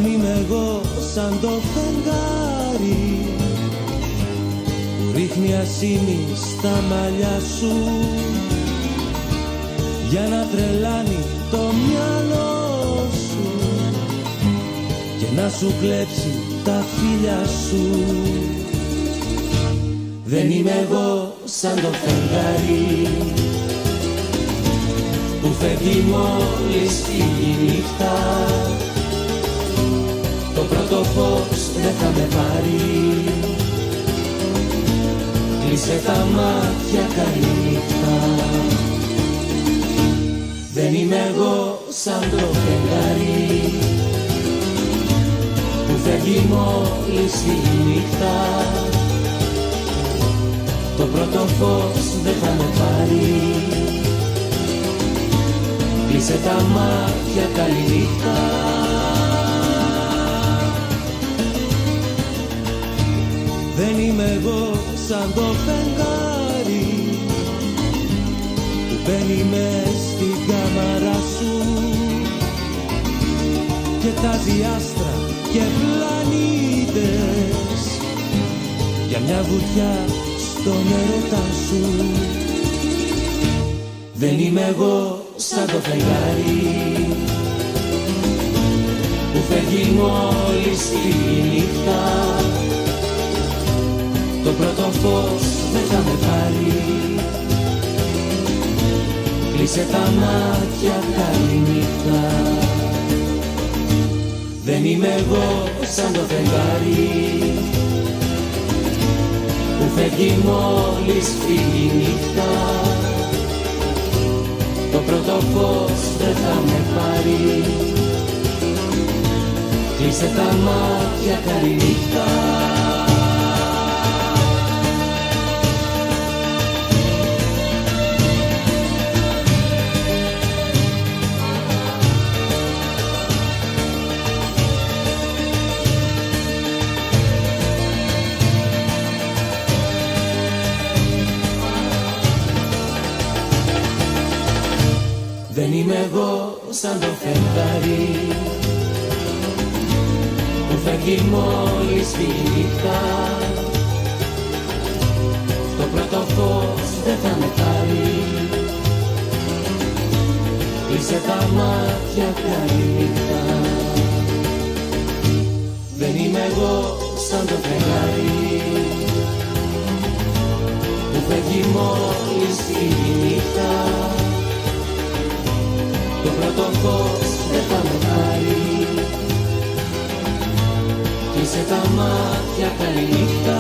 Δεν είμαι εγώ σαν το φεγγάρι που ρίχνει ασήμι στα μαλλιά σου για να τρελάνει το μυαλό σου και να σου κλέψει τα φίλια σου. Δεν είμαι εγώ σαν το φεγγάρι που φεύγει μόλις φύγει η νύχτα. Το πρώτο φως δεν θα με πάρει. Κλείσε τα μάτια, καλή νύχτα. Δεν είμαι εγώ σαν το φεγγάρι που φεύγει μόλις φύγει η νύχτα. Το πρώτο φως δεν θα με πάρει. Κλείσε τα μάτια, καλή νύχτα. Δεν είμαι εγώ σαν το φεγγάρι που μπαίνει μες στην κάμαρα σου και τάζει άστρα και πλανήτες για μια βουτιά στον έρωτα σου. Δεν είμαι εγώ σαν το φεγγάρι που φεύγει μόλις φύγει η νύχτα. Το πρώτο φως δεν θα με πάρει. Κλείσε τα μάτια, καλή νύχτα. Δεν είμαι εγώ σαν το φεγγάρι που φεύγει μόλις φύγει η νύχτα. Το πρώτο φως δεν θα με πάρει. Κλείσε τα μάτια, καλή νύχτα. Δεν είμαι εγώ σαν το φεγγάρι που φεύγει μόλις φύγει η νύχτα. Το πρώτο φως δεν θα με πάρει. Κλείσε τα μάτια, καλή νύχτα. Δεν είμαι εγώ σαν το φεγγάρι που φεύγει μόλις φύγει η νύχτα. Το πρώτο φως δεν θα με πάρει. Κλείσε τα μάτια, καλή νύχτα.